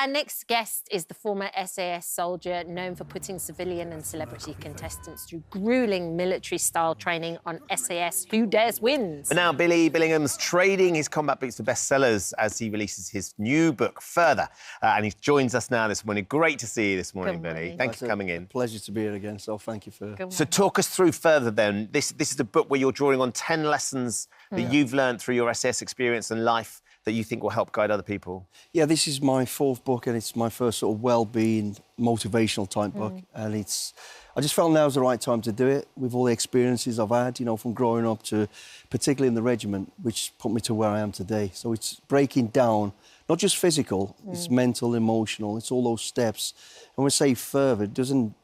Our next guest is the former SAS soldier known for putting civilian and celebrity contestants through gruelling military-style training on SAS. Who Dares Wins. But now Billy Billingham's trading his combat boots to bestsellers as he releases his new book, Further. And he joins us now this morning. Great to see you this morning, Billy. Thank you for coming in. Pleasure to be here again, so thank you for... So talk us through Further then. This is a book where you're drawing on 10 lessons that you've learned through your SAS experience and life that you think will help guide other people. Yeah, this is my fourth book and it's my first sort of well-being, motivational type book. And I just felt now was the right time to do it with all the experiences I've had, you know, from growing up to particularly in the regiment, which put me to where I am today. So it's breaking down, not just physical, it's mental, emotional, it's all those steps. And when we say further, it doesn't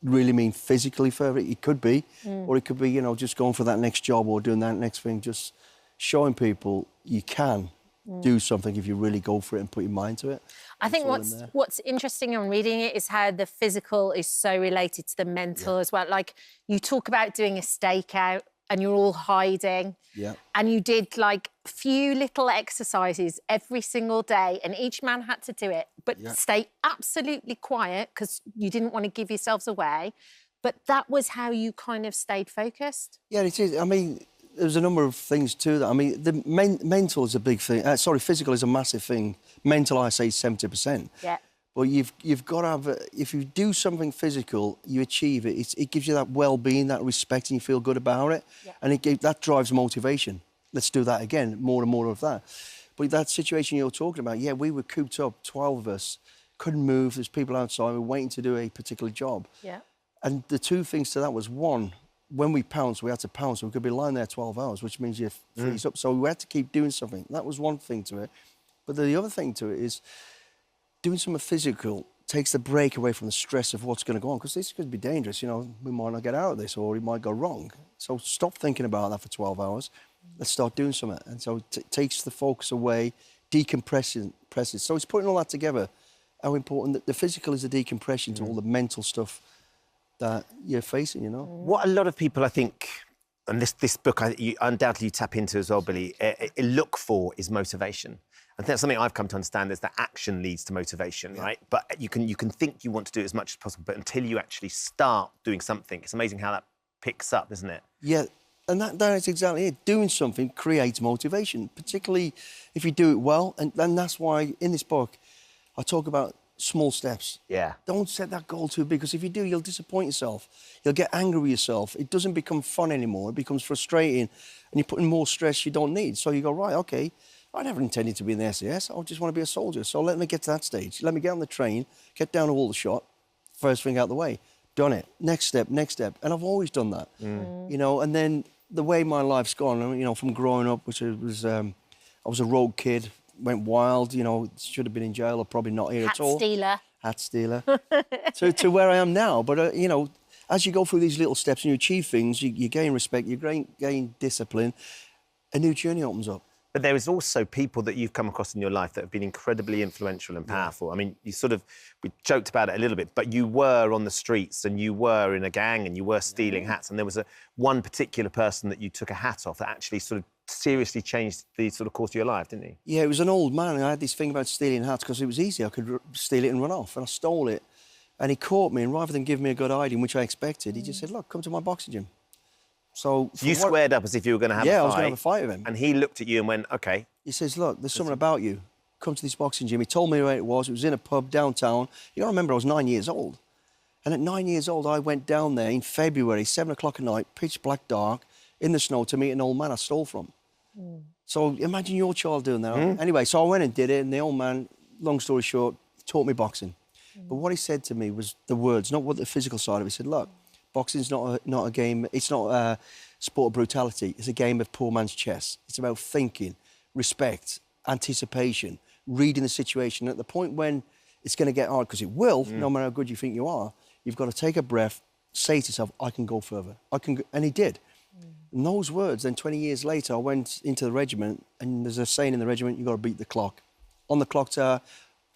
really mean physically further. It could be, or it could be, you know, just going for that next job or doing that next thing, just showing people you can do something if you really go for it and put your mind to it. I think what's interesting on reading it is how the physical is so related to the mental as well. Like, you talk about doing a stakeout and you're all hiding. Yeah. And you did, like, few little exercises every single day and each man had to do it, but stay absolutely quiet because you didn't want to give yourselves away. But that was how you kind of stayed focused? Yeah, it is. I mean, there's a number of things to that. I mean, the mental is a big thing. Physical is a massive thing. Mental, I say, 70%. Yeah. But you've got to have... if you do something physical, you achieve it. It gives you that well-being, that respect, and you feel good about it. Yeah. And that drives motivation. Let's do that again, more and more of that. But that situation you're talking about, yeah, we were cooped up, 12 of us, couldn't move. There's people outside, we were waiting to do a particular job. Yeah. And the two things to that was, one, when we pounced, we had to pounce. We could be lying there 12 hours, which means you freeze up. So we had to keep doing something. That was one thing to it. But the other thing to it is doing something physical takes the break away from the stress of what's going to go on, because this could be dangerous. You know, we might not get out of this or it might go wrong. So stop thinking about that for 12 hours. Let's start doing something. And so it takes the focus away, decompresses. So it's putting all that together, how important the physical is the decompression to all the mental stuff that you're facing, you know. What a lot of people, I think, and this book, you undoubtedly tap into as well, Billy, look for is motivation. I think that's something I've come to understand is that action leads to motivation, right? But you can think you want to do it as much as possible, but until you actually start doing something, it's amazing how that picks up, isn't it? Yeah, and that is exactly it. Doing something creates motivation, particularly if you do it well. And that's why in this book, I talk about small steps. Yeah. Don't set that goal too big, because if you do, you'll disappoint yourself. You'll get angry with yourself. It doesn't become fun anymore. It becomes frustrating, and you're putting more stress you don't need. So you go, right, OK, I never intended to be in the SAS. I just want to be a soldier. So let me get to that stage. Let me get on the train, get down to Aldershot, first thing out the way. Done it. Next step, next step. And I've always done that. You know, and then the way my life's gone, you know, from growing up, which was, I was a rogue kid, went wild, you know, should have been in jail or probably not here at all. Hat stealer. to where I am now. But, you know, as you go through these little steps and you achieve things, you gain respect, you gain discipline, a new journey opens up. But there is also people that you've come across in your life that have been incredibly influential and powerful. I mean, we joked about it a little bit, but you were on the streets and you were in a gang and you were stealing hats, and there was one particular person that you took a hat off that actually sort of seriously changed the sort of course of your life, didn't he? Yeah, it was an old man. I had this thing about stealing hats because it was easy. I could steal it and run off, and I stole it. And he caught me, and rather than give me a good hiding, which I expected, he just said, look, come to my boxing gym. So you squared up as if you were going to have a fight? Yeah, I was going to have a fight with him. And he looked at you and went, OK. He says, look, there's something about you. Come to this boxing gym. He told me where it was. It was in a pub downtown. You got to remember, I was 9 years old. And at 9 years old, I went down there in February, 7 o'clock at night, pitch black dark, in the snow to meet an old man I stole from. So imagine your child doing that. Anyway, so I went and did it, and the old man, long story short, taught me boxing. But what he said to me was the words, not what the physical side of it. He said, look, boxing's not a game, it's not a sport of brutality, it's a game of poor man's chess. It's about thinking, respect, anticipation, reading the situation. At the point when it's going to get hard, because it will, no matter how good you think you are, you've got to take a breath, say to yourself, I can go further. I can go, and he did. And those words, then 20 years later, I went into the regiment, and there's a saying in the regiment, you've got to beat the clock. On the clock tower,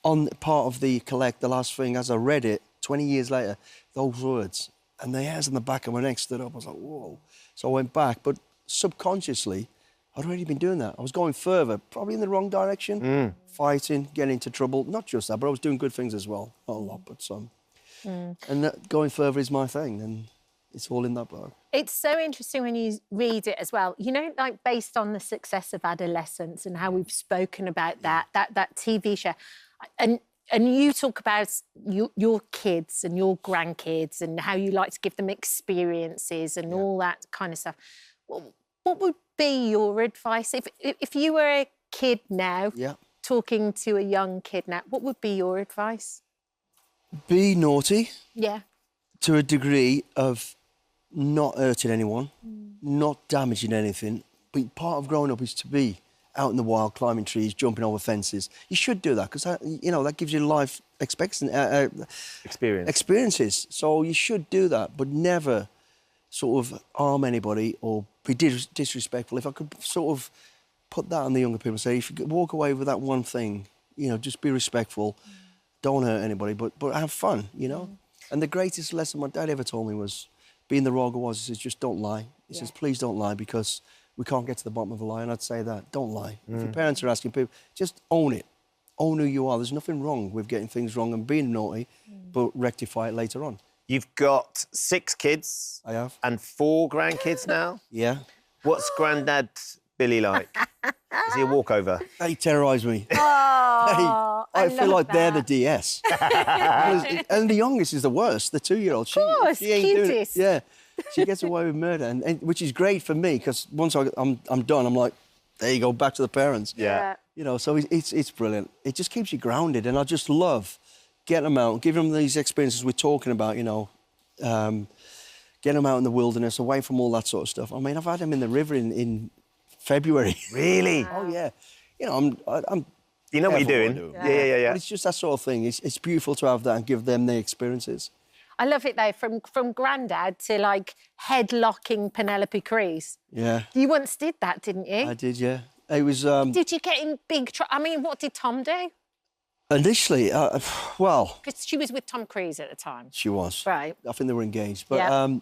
on part of the collect, the last thing, as I read it, 20 years later, those words, and the hairs on the back of my neck stood up. I was like, whoa. So I went back, but subconsciously, I'd already been doing that. I was going further, probably in the wrong direction, fighting, getting into trouble. Not just that, but I was doing good things as well. Not a lot, but some. And that going further is my thing, and it's all in that book. It's so interesting when you read it as well. You know, like based on the success of adolescence and how we've spoken about that TV show. And you talk about your kids and your grandkids and how you like to give them experiences and all that kind of stuff. What would be your advice if you were a kid now, talking to a young kid now? What would be your advice? Be naughty. Yeah. To a degree of not hurting anyone, not damaging anything. But part of growing up is to be out in the wild, climbing trees, jumping over fences. You should do that because that gives you life experiences. So you should do that, but never sort of harm anybody or be disrespectful. If I could sort of put that on the younger people and say, if you could walk away with that one thing, just be respectful, don't hurt anybody, but have fun, And the greatest lesson my dad ever told me was, being the Roger was, he says, just don't lie. He says, please don't lie because we can't get to the bottom of a lie. And I'd say that, don't lie. If your parents are asking people, just own it. Own who you are. There's nothing wrong with getting things wrong and being naughty, but rectify it later on. You've got 6 kids. I have. And 4 grandkids now. Yeah. What's Grandad Billy like? Is he a walkover? They terrorise me. Oh, I feel like they're the DS. And the youngest is the worst, the 2-year-old. Of course, she ain't doing it. cutest. Yeah, she gets away with murder, and which is great for me because once I'm done, I'm like, there you go, back to the parents. Yeah. So it's brilliant. It just keeps you grounded, and I just love getting them out, giving them these experiences we're talking about. Getting them out in the wilderness, away from all that sort of stuff. I mean, I've had them in the river in February. Really? Oh yeah. I'm You know what you're doing. Yeah. But it's just that sort of thing. It's beautiful to have that and give them the experiences. I love it though, from Grandad to like headlocking Penelope Cruz. Yeah. You once did that, didn't you? I did, yeah. It was. Did you get in big trouble? I mean, what did Tom do? Initially, well. Because she was with Tom Cruise at the time. She was. Right. I think they were engaged, but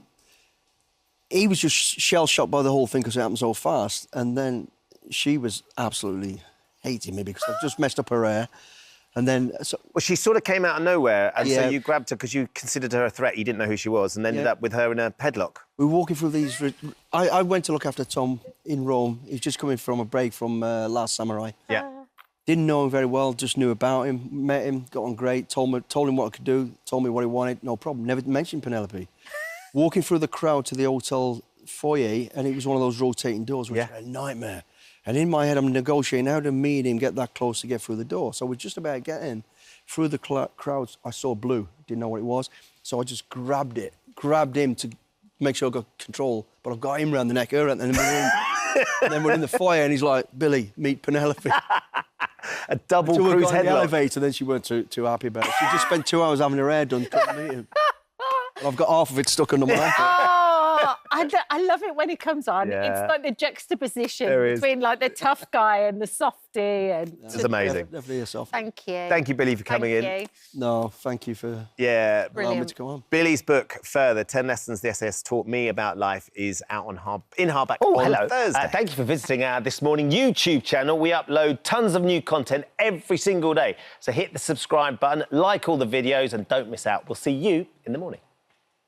he was just shell-shocked by the whole thing because it happened so fast, and then she was absolutely hating me because I've just messed up her hair. And then... Well, she sort of came out of nowhere, and so you grabbed her because you considered her a threat. You didn't know who she was, and ended up with her in a headlock. We were walking through these... I went to look after Tom in Rome. He was just coming from a break from Last Samurai. Yeah. Didn't know him very well, just knew about him, met him, got on great, told him what I could do, told me what he wanted, no problem. Never mentioned Penelope. Walking through the crowd to the hotel foyer, and it was one of those rotating doors, which was a nightmare. And in my head, I'm negotiating how to me and him get that close to get through the door. So we're just about getting through the crowds. I saw blue, didn't know what it was. So I just grabbed him to make sure I got control. But I've got him around the neck, her, and then we're in the foyer, and he's like, Billy, meet Penelope. A double cruise headlock. The elevator, then she weren't too happy about it. She just spent 2 hours having her hair done, couldn't meet him. And I've got half of it stuck under my armpit. I love it when it comes on. Yeah. It's like the juxtaposition between like the tough guy and the softie. And it's amazing. Definitely a softie. Thank you. Thank you, Billy, for coming in. No, thank you for allowing me to come on. Billy's book, Further, 10 Lessons the SAS Taught Me About Life, is out in Hardback on Thursday. Thank you for visiting our This Morning YouTube channel. We upload tons of new content every single day. So hit the subscribe button, like all the videos, and don't miss out. We'll see you in the morning.